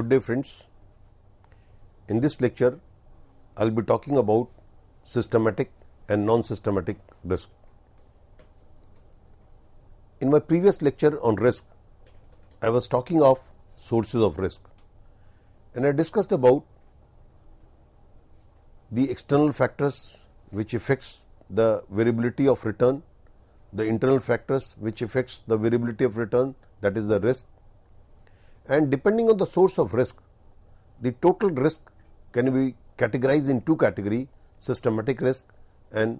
Good day friends. In this lecture I will be talking about systematic and non-systematic risk. In my previous lecture on risk I was talking of sources of risk and I discussed about the external factors which affects the variability of return, the internal factors which affects the variability of return, that is the risk, and depending on the source of risk the total risk can be categorized in two categories: systematic risk and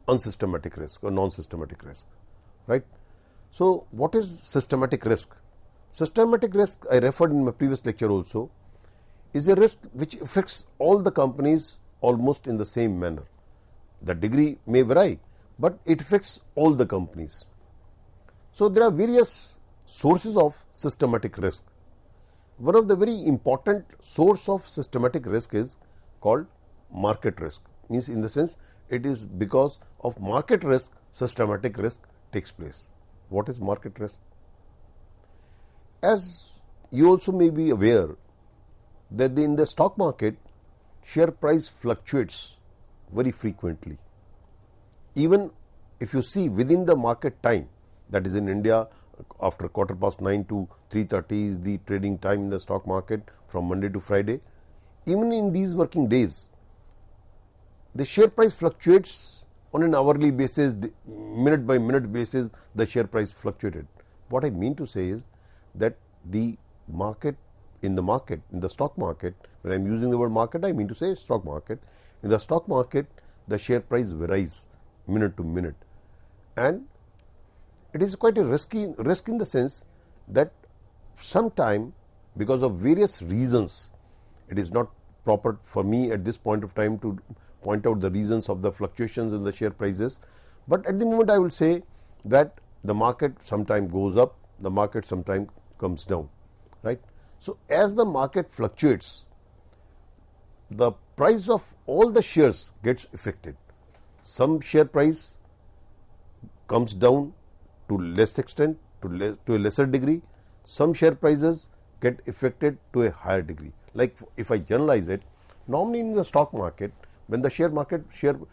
unsystematic risk or non-systematic risk, right. So what is systematic risk? Systematic risk, I referred in my previous lecture also, is a risk which affects all the companies almost in the same manner. The degree may vary, but it affects all the companies. So there are various sources of systematic risk. One of the very important source of systematic risk is called market risk. Means in the sense it is because of market risk systematic risk takes place. What is market risk? As you also may be aware that in the stock market share price fluctuates very frequently. Even if you see within the market time, that is in India after 9:15 to 3:30 is the trading time in the stock market from Monday to Friday. Even in these working days the share price fluctuates on an hourly basis, minute by minute basis the share price fluctuated. What I mean to say is that the market, in the stock market, when I am using the word market I mean to say stock market, in the stock market the share price varies minute to minute, and it is quite a risk in the sense that sometime because of various reasons it is not proper for me at this point of time to point out the reasons of the fluctuations in the share prices, but at the moment I will say that the market sometime goes up, the market sometime comes down, right. So as the market fluctuates the price of all the shares gets affected. Some share price comes down to less extent, to a lesser degree. Some share prices get affected to a higher degree. Like if I generalize it, normally in the stock market, when the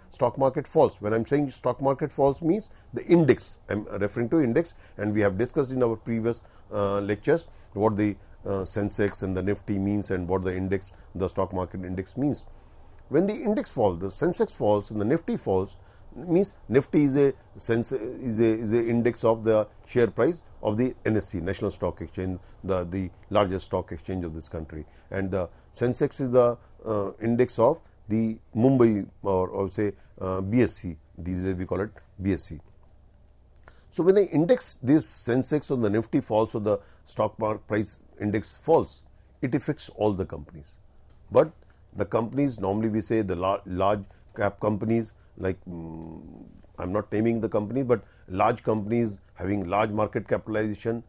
stock market falls, when I am saying stock market falls means the index, I am referring to index, and we have discussed in our previous lectures what the Sensex and the Nifty means and what the index, the stock market index means. When the index falls, the Sensex falls and the Nifty falls, means Nifty is a index of the share price of the NSE, National Stock Exchange, the largest stock exchange of this country, and the Sensex is the index of the Mumbai or say BSE. These days we call it BSE. So when the index, this Sensex or the Nifty falls or the stock market price index falls, it affects all the companies. But the companies, normally we say the large cap companies, like I am not naming the company, but large companies having large market capitalization,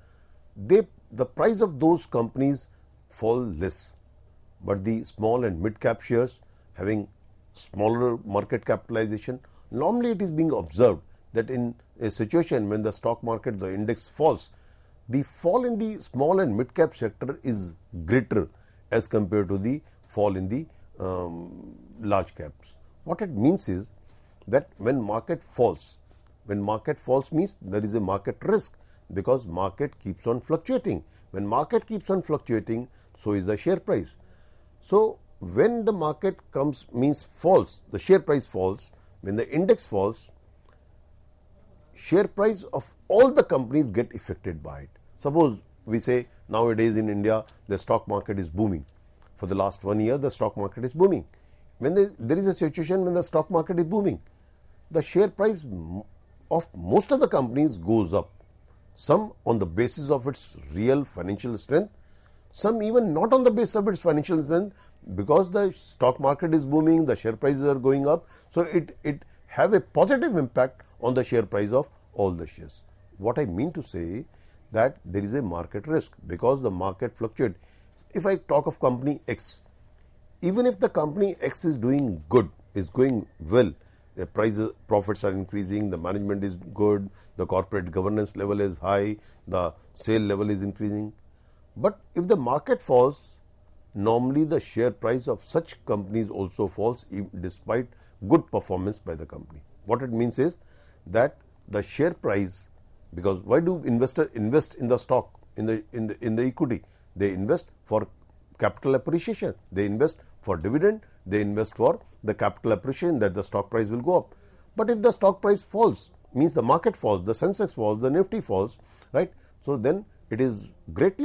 the price of those companies fall less, but the small and mid cap shares having smaller market capitalization, normally it is being observed that in a situation when the stock market, the index falls, the fall in the small and mid cap sector is greater as compared to the fall in the large caps. What it means is that when market falls means there is a market risk, because market keeps on fluctuating. When market keeps on fluctuating, so is the share price. So when the market falls, the share price falls. When the index falls, share price of all the companies get affected by it. Suppose we say nowadays in India the stock market is booming. For the last 1 year the stock market is booming. When there is a situation when the stock market is booming, the share price of most of the companies goes up. Some on the basis of its real financial strength, some even not on the basis of its financial strength, because the stock market is booming, the share prices are going up, so it have a positive impact on the share price of all the shares. What I mean to say that there is a market risk because the market fluctuates. If I talk of company X, even if the company X is doing good, is going well, the prices, profits are increasing, the management is good, the corporate governance level is high, the sale level is increasing. But if the market falls, normally the share price of such companies also falls despite good performance by the company. What it means is that the share price, because why do investors invest in the stock, in the equity? They invest for capital appreciation, they invest for dividend, they invest for the capital appreciation that the stock price will go up. But if the stock price falls, means the market falls, the Sensex falls, the Nifty falls, right? So then it is great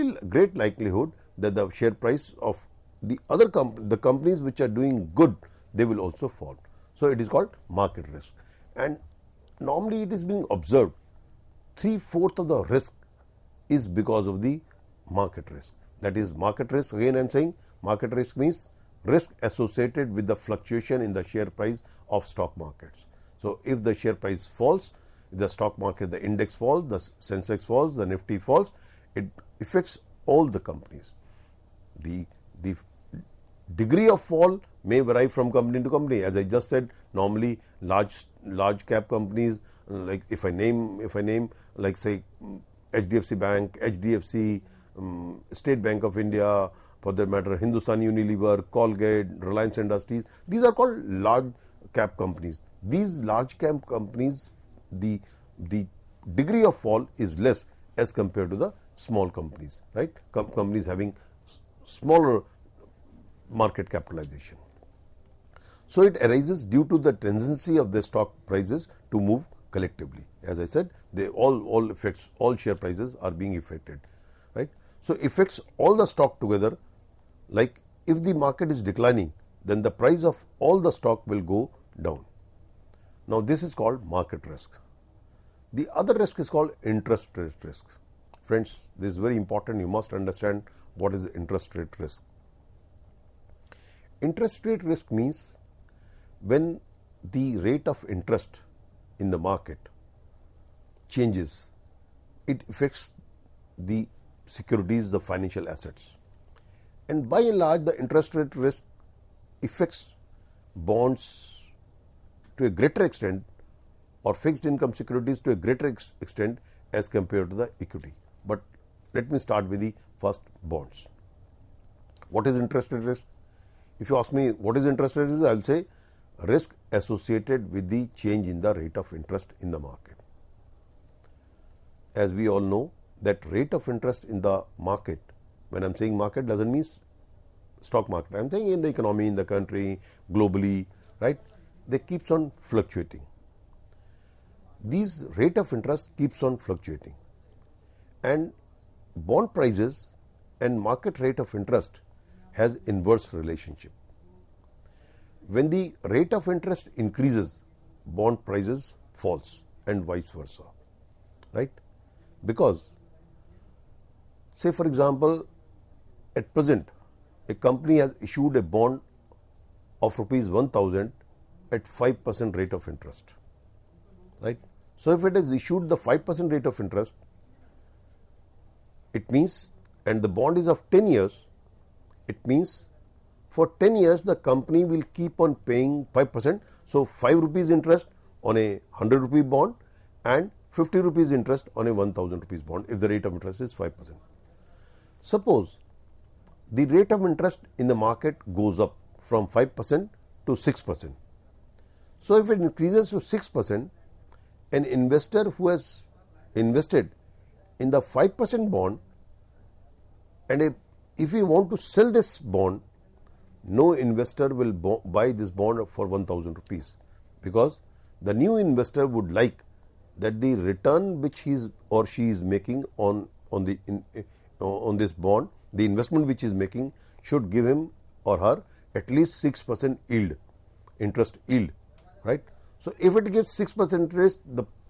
likelihood that the share price of the other the companies which are doing good, they will also fall. So it is called market risk. And normally it is being observed 3/4 of the risk is because of the market risk. That is market risk. Again I am saying market risk means risk associated with the fluctuation in the share price of stock markets. So if the share price falls, the stock market, the index falls, the Sensex falls, the Nifty falls, it affects all the companies. The degree of fall may vary from company to company. As I just said, normally large cap companies, like if I name like say HDFC Bank, HDFC, State Bank of India, for that matter Hindustan Unilever, Colgate, Reliance Industries, these are called large cap companies. These large cap companies, the degree of fall is less as compared to the small companies, right? Companies having smaller market capitalization. So it arises due to the tendency of the stock prices to move collectively. As I said, they all affects, all share prices are being affected, right? So affects all the stock together. Like if the market is declining, then the price of all the stock will go down. Now this is called market risk. The other risk is called interest rate risk. Friends, this is very important. You must understand what is interest rate risk. Interest rate risk means when the rate of interest in the market changes, it affects the securities, the financial assets. And by and large, the interest rate risk affects bonds to a greater extent, or fixed income securities to a greater extent as compared to the equity. But let me start with the first, bonds. What is interest rate risk? If you ask me what is interest rate risk, I will say risk associated with the change in the rate of interest in the market. As we all know that rate of interest in the market, when I am saying market doesn't mean stock market, I am saying in the economy, in the country, globally, right? They keeps on fluctuating. These rate of interest keeps on fluctuating, and bond prices and market rate of interest has inverse relationship. When the rate of interest increases, bond prices falls and vice versa, right? Because say for example, at present a company has issued a bond of rupees 1000 at 5% rate of interest, right? So if it has issued the 5% rate of interest, it means, and the bond is of 10 years, it means for 10 years the company will keep on paying 5%. So 5 rupees interest on a 100 rupee bond and 50 rupees interest on a 1000 rupees bond if the rate of interest is 5%. Suppose the rate of interest in the market goes up from 5% to 6%. So if it increases to 6%, an investor who has invested in the 5% bond, and if we want to sell this bond, no investor will buy this bond for 1000 rupees, because the new investor would like that the return which he or she is making on this bond, the investment which he is making should give him or her at least 6% yield, interest yield, right? So if it gives 6% interest,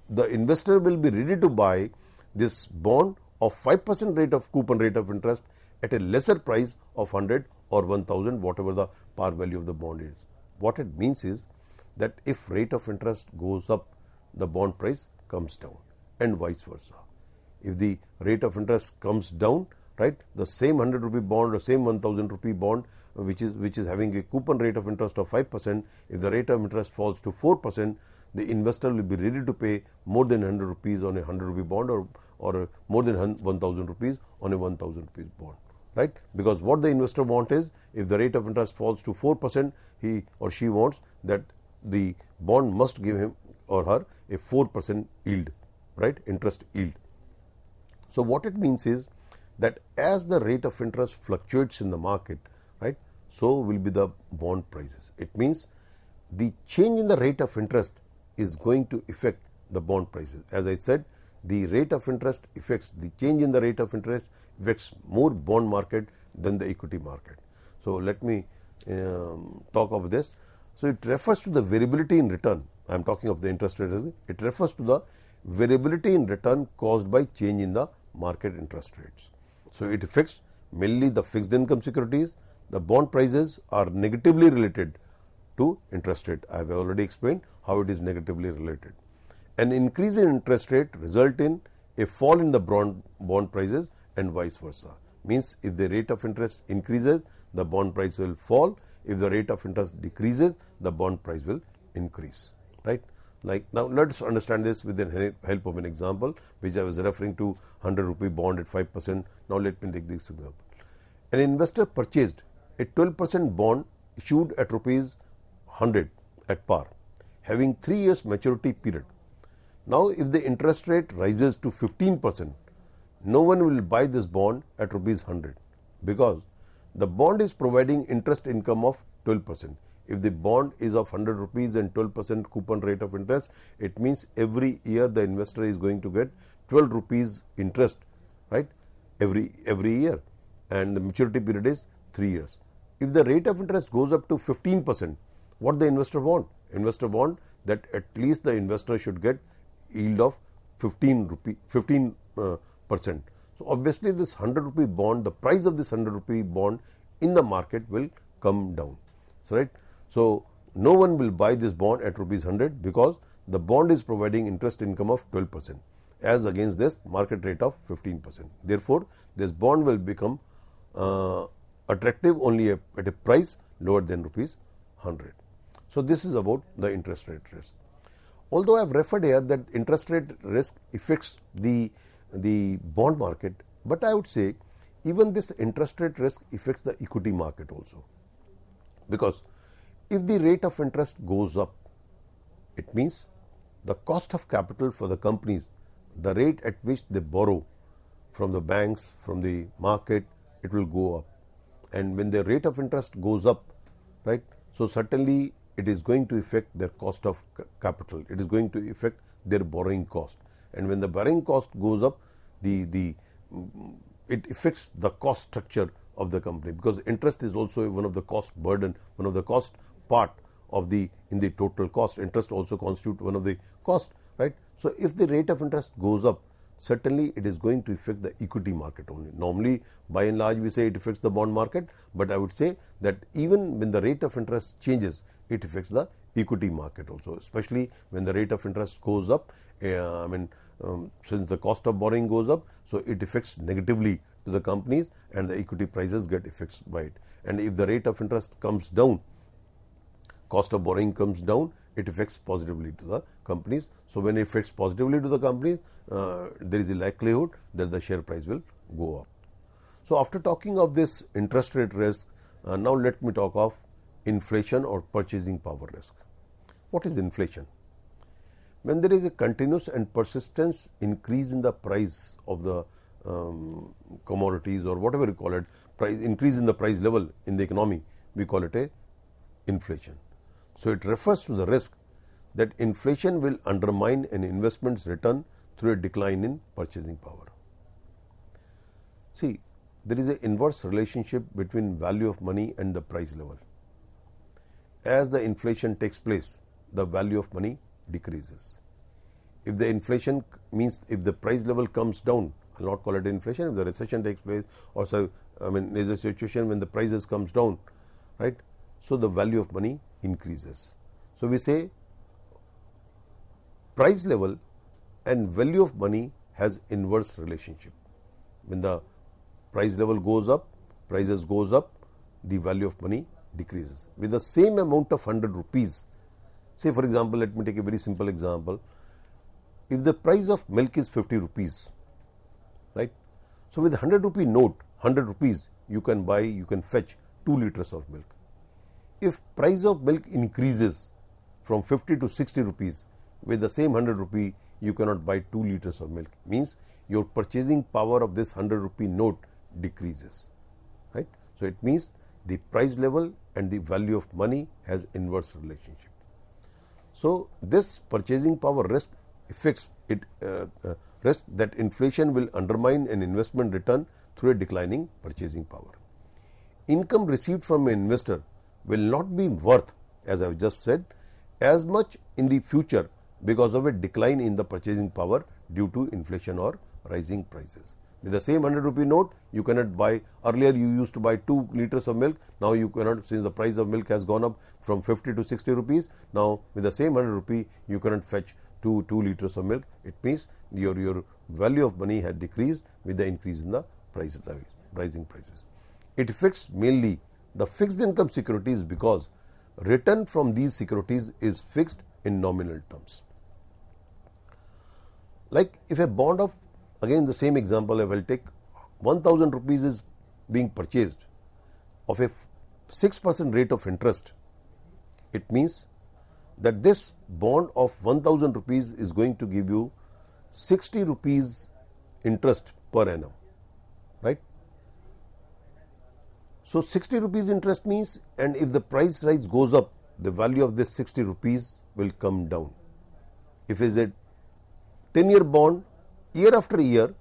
the investor will be ready to buy this bond of 5% rate of coupon rate of interest at a lesser price of 100 or 1000, whatever the par value of the bond is. What it means is that if rate of interest goes up, the bond price comes down, and vice versa. If the rate of interest comes down, right, the same 100 rupee bond or same 1000 rupee bond which is having a coupon rate of interest of 5%, if the rate of interest falls to 4%, the investor will be ready to pay more than 100 rupees on a 100 rupee bond, or more than 1000 rupees on a 1000 rupees bond, right? Because what the investor wants is, if the rate of interest falls to 4%, he or she wants that the bond must give him or her a 4% yield, right? Interest yield. So what it means is that as the rate of interest fluctuates in the market, right, so will be the bond prices. It means the change in the rate of interest is going to affect the bond prices. As I said, the rate of interest affects, the change in the rate of interest affects more bond market than the equity market. So let me talk of this. So it refers to the variability in return. I am talking of the interest rate. It refers to the variability in return caused by change in the market interest rates. So it affects mainly the fixed income securities. The bond prices are negatively related to interest rate. I have already explained how it is negatively related. An increase in interest rate result in a fall in the bond prices and vice versa. Means if the rate of interest increases, the bond price will fall. If the rate of interest decreases, the bond price will increase, right? Like now let us understand this with the help of an example which I was referring to, 100 rupee bond at 5%. Now let me take this example. An investor purchased a 12% bond issued at rupees 100 at par, having 3 years maturity period. Now if the interest rate rises to 15%, no one will buy this bond at rupees 100 because the bond is providing interest income of 12%. If the bond is of 100 rupees and 12% coupon rate of interest, it means every year the investor is going to get 12 rupees interest, right, every year, and the maturity period is 3 years. If the rate of interest goes up to 15%, what the investor want? Investor want that at least the investor should get yield of 15%. So obviously this 100 rupee bond, the price of this 100 rupee bond in the market will come down. So, right. So no one will buy this bond at rupees 100 because the bond is providing interest income of 12% as against this market rate of 15%. Therefore, this bond will become attractive only at a price lower than rupees 100. So this is about the interest rate risk. Although I have referred here that interest rate risk affects the bond market, but I would say even this interest rate risk affects the equity market also, because if the rate of interest goes up, it means the cost of capital for the companies, the rate at which they borrow from the banks, from the market, it will go up. And when the rate of interest goes up, right, so certainly it is going to affect their cost of capital. It is going to affect their borrowing cost. And when the borrowing cost goes up, it affects the cost structure of the company, because interest is also one of the cost burden, one of the cost part of in the total cost. Interest also constitute one of the cost, right? So if the rate of interest goes up, certainly it is going to affect the equity market only. Normally, by and large, we say it affects the bond market, but I would say that even when the rate of interest changes, it affects the equity market also, especially when the rate of interest goes up. Since the cost of borrowing goes up, so it affects negatively to the companies and the equity prices get affected by it. And if the rate of interest comes down, cost of borrowing comes down, it affects positively to the companies. So when it affects positively to the companies, there is a likelihood that the share price will go up. So after talking of this interest rate risk, now let me talk of inflation or purchasing power risk. What is inflation? When there is a continuous and persistent increase in the price of the commodities or whatever you call it, price increase in the price level in the economy, we call it a inflation. So it refers to the risk that inflation will undermine an investment's return through a decline in purchasing power. See, there is an inverse relationship between value of money and the price level. As the inflation takes place, the value of money decreases. If the inflation means if the price level comes down, I will not call it inflation. If the recession takes place, or so, there is a situation when the prices comes down, right? So the value of money increases. So we say price level and value of money has inverse relationship. When the price level goes up, prices goes up, the value of money decreases. With the same amount of 100 rupees, say for example, let me take a very simple example. If the price of milk is 50 rupees, right? So with 100 rupee note, 100 rupees, you can fetch 2 liters of milk. If price of milk increases from 50 to 60 rupees, with the same 100 rupee, you cannot buy 2 liters of milk. Means your purchasing power of this 100 rupee note decreases, right? So it means the price level and the value of money has inverse relationship. So this purchasing power risk affects it, risk that inflation will undermine an investment return through a declining purchasing power. Income received from an investor will not be worth, as I have just said, as much in the future because of a decline in the purchasing power due to inflation or rising prices. With the same 100 rupee note, you cannot buy, earlier you used to buy 2 liters of milk, now you cannot, since the price of milk has gone up from 50 to 60 rupees, now with the same 100 rupee, you cannot fetch 2 liters of milk. It means your value of money had decreased with the increase in the price levels, rising prices. It affects mainly the fixed income securities because return from these securities is fixed in nominal terms. Like if a bond of, again the same example I will take, 1000 rupees is being purchased of a 6% rate of interest, it means that this bond of 1000 rupees is going to give you 60 rupees interest per annum, right? So 60 rupees interest means, and if the price rise goes up, the value of this 60 rupees will come down. If it is a 10-year bond, year after year,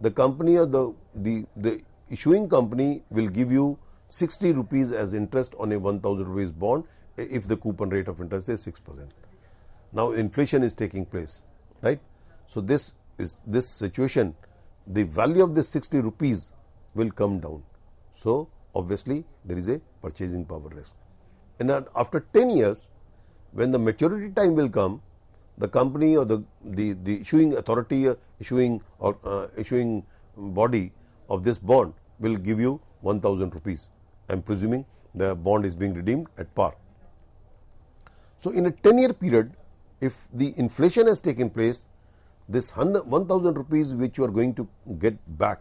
the company or the issuing company will give you 60 rupees as interest on a 1000 rupees bond if the coupon rate of interest is 6%. Now inflation is taking place, right? So this situation, the value of this 60 rupees will come down. So obviously there is a purchasing power risk. And after 10 years, when the maturity time will come, the company or the issuing authority, issuing body of this bond will give you 1000 rupees. I am presuming the bond is being redeemed at par. So in a 10-year period, if the inflation has taken place, this 1000 rupees which you are going to get back,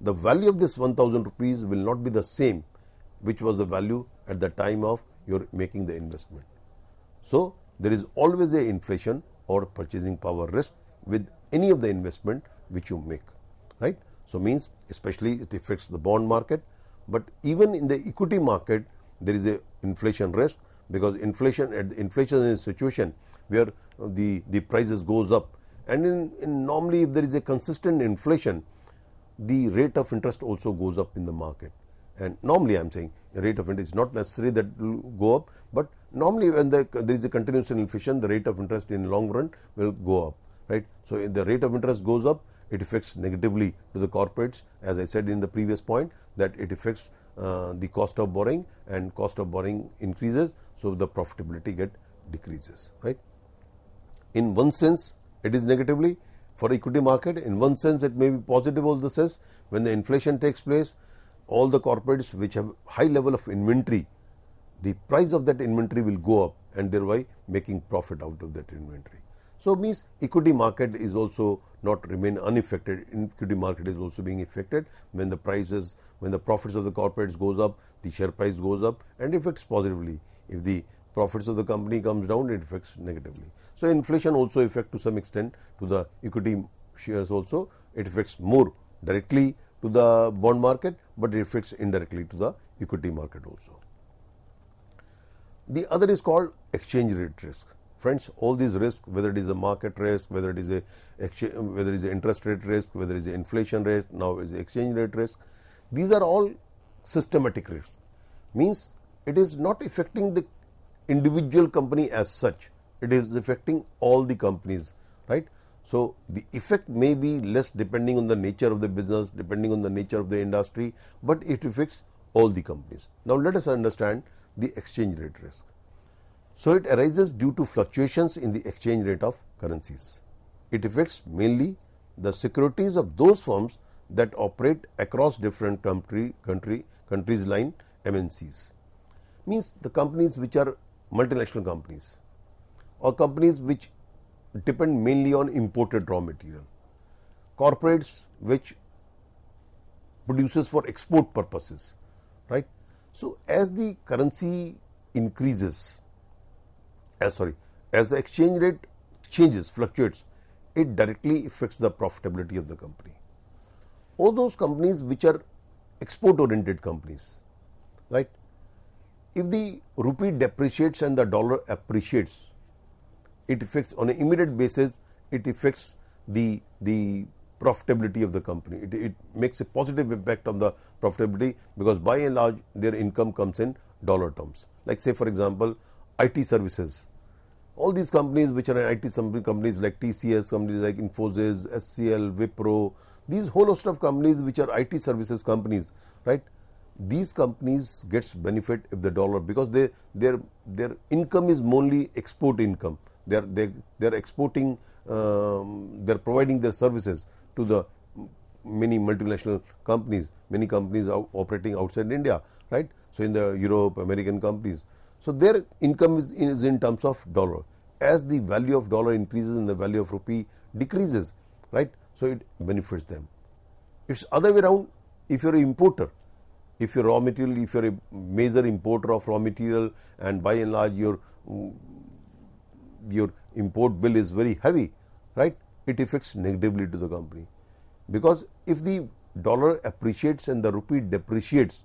the value of this 1000 rupees will not be the same which was the value at the time of your making the investment. So there is always a inflation or purchasing power risk with any of the investment which you make, right? So means especially it affects the bond market, but even in the equity market there is a inflation risk, because inflation is a situation where the prices goes up, and in normally if there is a consistent inflation, the rate of interest also goes up in the market. And normally I am saying the rate of interest is not necessary that will go up, but normally when there is a continuous inflation, the rate of interest in long run will go up, right? So if the rate of interest goes up, it affects negatively to the corporates, as I said in the previous point, that it affects the cost of borrowing, and cost of borrowing increases, so the profitability decreases, right? In one sense it is negatively for equity market, in one sense it may be positive also. Says when the inflation takes place, all the corporates which have high level of inventory, the price of that inventory will go up, and thereby making profit out of that inventory. So means equity market is also not remain unaffected. Equity market is also being affected when the prices, when the profits of the corporates goes up, the share price goes up and affects positively. If the profits of the company comes down, it affects negatively. So inflation also affects to some extent to the equity shares also. It affects more directly to the bond market, but it affects indirectly to the equity market also. The other is called exchange rate risk. Friends, all these risks, whether it is a market risk, whether it is a interest rate risk, whether it is a inflation risk, now is exchange rate risk, these are all systematic risks. Means it is not affecting the individual company as such, it is affecting all the companies, right? So the effect may be less depending on the nature of the business, depending on the nature of the industry, but it affects all the companies. Now let us understand the exchange rate risk. So it arises due to fluctuations in the exchange rate of currencies. It affects mainly the securities of those firms that operate across different countries line MNCs. Means the companies which are multinational companies, or companies which depend mainly on imported raw material, corporates which produces for export purposes, right? So as the currency increases, as the exchange rate changes, fluctuates, it directly affects the profitability of the company. All those companies which are export oriented companies, right? If the rupee depreciates and the dollar appreciates, it affects on an immediate basis, it affects the profitability of the company. It makes a positive impact on the profitability, because by and large their income comes in dollar terms. Like say for example, IT services. All these companies which are IT companies like TCS, companies like Infosys, SCL, Wipro, these whole host of companies which are IT services companies, right? These companies gets benefit if the dollar, because their income is mainly export income. They're exporting, they're providing their services to the many multinational companies. Many companies are operating outside India, right? So in the Europe, American companies. So their income is in terms of dollar. As the value of dollar increases and the value of rupee decreases, right? So it benefits them. It's other way around. If you're an importer, if you're raw material, if you're a major importer of raw material, and by and large your import bill is very heavy, right? It affects negatively to the company, because if the dollar appreciates and the rupee depreciates,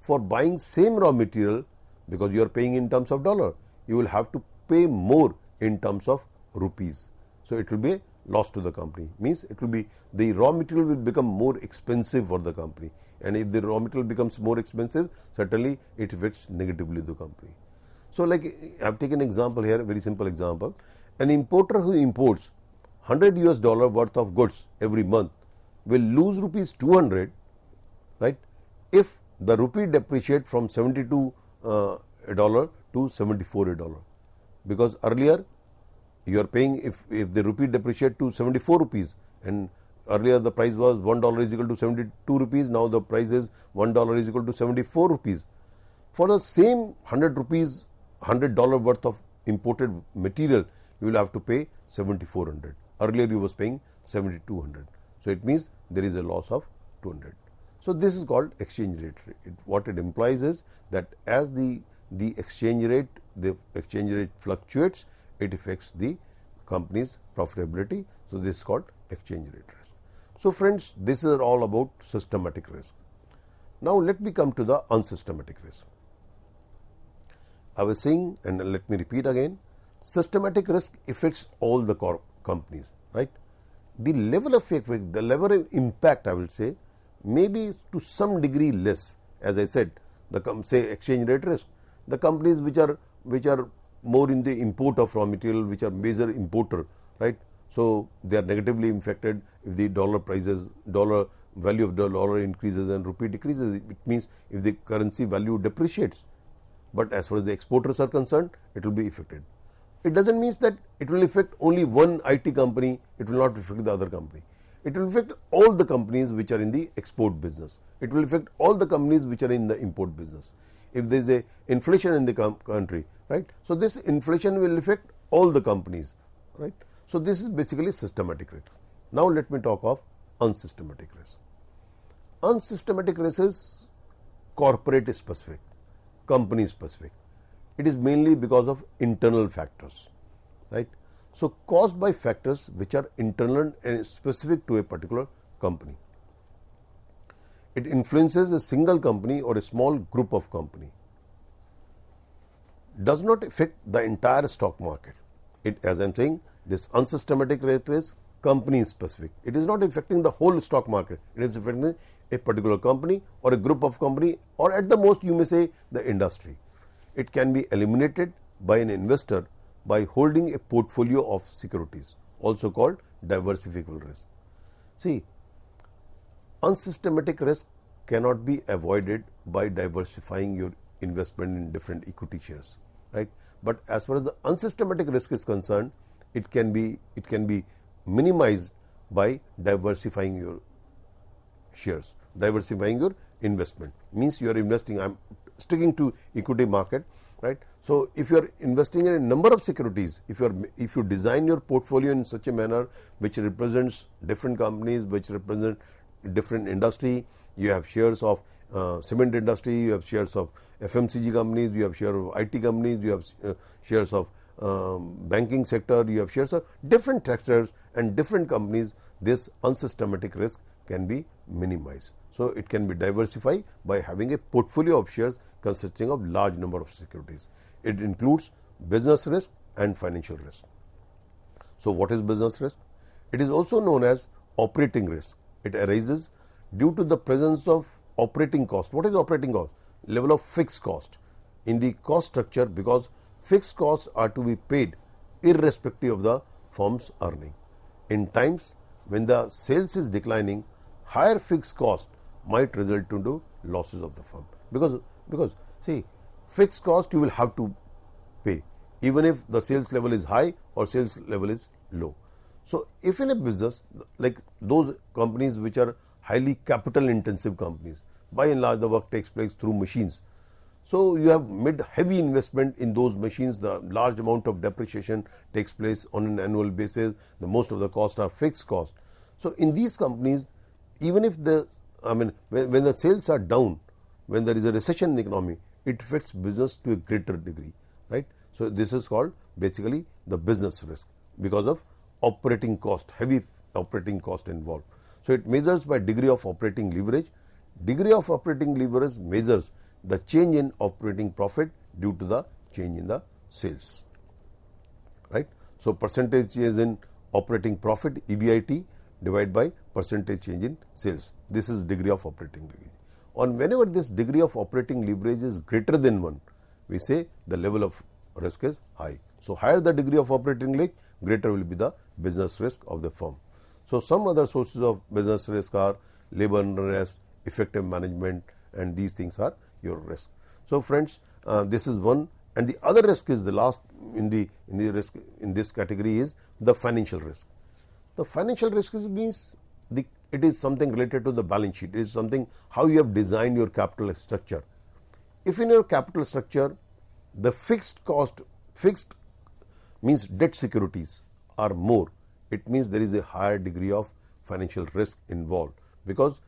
for buying same raw material, because you are paying in terms of dollar, you will have to pay more in terms of rupees. So it will be a loss to the company. Means it will be, the raw material will become more expensive for the company, and if the raw material becomes more expensive, certainly it affects negatively the company. So like I have taken an example here, a very simple example. An importer who imports $100 worth of goods every month will lose rupees 200, right, if the rupee depreciate from $72 to $74, because earlier you are paying, if the rupee depreciate to 74 rupees, and earlier the price was $1 is equal to 72 rupees, now the price is $1 is equal to 74 rupees. For the same $100 worth of imported material, you will have to pay 7,400. Earlier you was paying 7,200. So it means there is a loss of 200. So this is called exchange rate. What it implies is that as the exchange rate fluctuates, it affects the company's profitability. So this is called exchange rate risk. So friends, this is all about systematic risk. Now let me come to the unsystematic risk. I was saying, and let me repeat again, systematic risk affects all the companies, right? The level of effect, the level of impact, I will say, may be to some degree less. As I said, say exchange rate risk, the companies which are more in the import of raw material, which are major importer, right? So they are negatively affected if the dollar value of the dollar increases and rupee decreases. It means if the currency value depreciates. But as far as the exporters are concerned, it will be affected. It doesn't mean that it will affect only one IT company, it will not affect the other company. It will affect all the companies which are in the export business. It will affect all the companies which are in the import business. If there is a inflation in the country, right? So this inflation will affect all the companies, right? So this is basically systematic risk. Now let me talk of unsystematic risk. Unsystematic risk is corporate specific, company specific. It is mainly because of internal factors, right? So caused by factors which are internal and specific to a particular company. It influences a single company or a small group of company. Does not affect the entire stock market. It, as I am saying, this unsystematic risk is company specific. It is not affecting the whole stock market. It is affecting a particular company or a group of company, or at the most you may say the industry. It can be eliminated by an investor by holding a portfolio of securities, also called diversifiable risk. See, unsystematic risk cannot be avoided by diversifying your investment in different equity shares, right? But as far as the unsystematic risk is concerned, it can be minimized by diversifying your shares, diversifying your investment. Means you are investing, I am sticking to equity market, right? So if you are investing in a number of securities, if you design your portfolio in such a manner which represents different companies, which represent different industry. You have shares of cement industry, you have shares of FMCG companies, you have shares of IT companies, you have shares of banking sector, you have shares of different sectors and different companies. This unsystematic risk can be minimized. So, it can be diversified by having a portfolio of shares consisting of large number of securities. It includes business risk and financial risk. So, what is business risk? It is also known as operating risk. It arises due to the presence of operating cost. What is operating cost? Level of fixed cost in the cost structure, because fixed costs are to be paid irrespective of the firm's earning. In times when the sales is declining, higher fixed cost might result into losses of the firm, because see, fixed cost you will have to pay even if the sales level is high or sales level is low. So, if in a business like those companies which are highly capital intensive companies, by and large the work takes place through machines. So, you have made heavy investment in those machines, the large amount of depreciation takes place on an annual basis, the most of the costs are fixed cost. So, in these companies, even if when the sales are down, when there is a recession in the economy, it affects business to a greater degree, right. So, this is called basically the business risk because of operating cost, heavy operating cost involved. So, it measures by degree of operating leverage. Degree of operating leverage measures the change in operating profit due to the change in the sales, right. So, percentage change in operating profit EBIT divided by percentage change in sales. This is degree of operating leverage. On whenever this degree of operating leverage is greater than 1, we say the level of risk is high. So, higher the degree of operating leverage, greater will be the business risk of the firm. So, some other sources of business risk are labor unrest, effective management, and these things are your risk. So, friends, this is one, and the other risk is the last in the risk in this category is the financial risk. The financial risk means it is something related to the balance sheet. It is something how you have designed your capital structure. If in your capital structure the fixed means debt securities are more, it means there is a higher degree of financial risk involved, because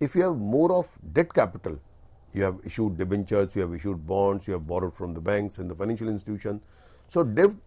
if you have more of debt capital, you have issued debentures, you have issued bonds, you have borrowed from the banks and the financial institutions. So,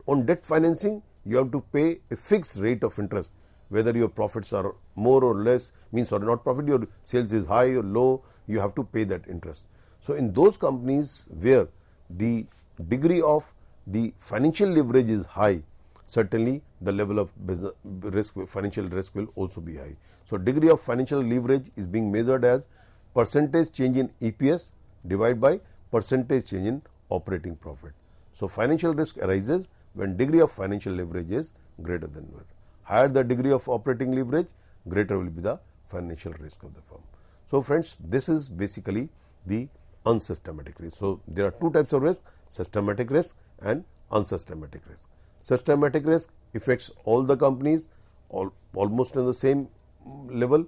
on debt financing you have to pay a fixed rate of interest, whether your profits are more or less, means or not profit, your sales is high or low, you have to pay that interest. So, in those companies where the degree of the financial leverage is high, certainly the level of business risk, financial risk will also be high. So, degree of financial leverage is being measured as percentage change in EPS divided by percentage change in operating profit. So, financial risk arises when degree of financial leverage is greater than 1. Higher the degree of operating leverage, greater will be the financial risk of the firm. So, friends, this is basically the unsystematic risk. So, there are two types of risk: systematic risk and unsystematic risk. Systematic risk affects all the companies almost on the same level.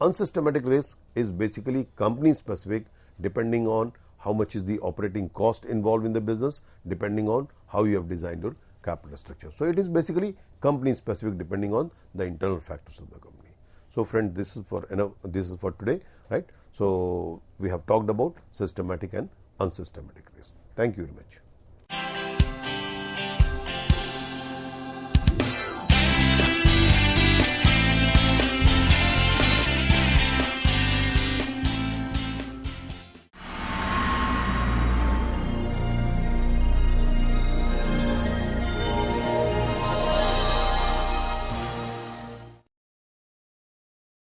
Unsystematic risk is basically company specific, depending on how much is the operating cost involved in the business, depending on how you have designed your capital structure. So, it is basically company specific depending on the internal factors of the company. So, friend, this is for today, right. So, we have talked about systematic and unsystematic risk. Thank you very much.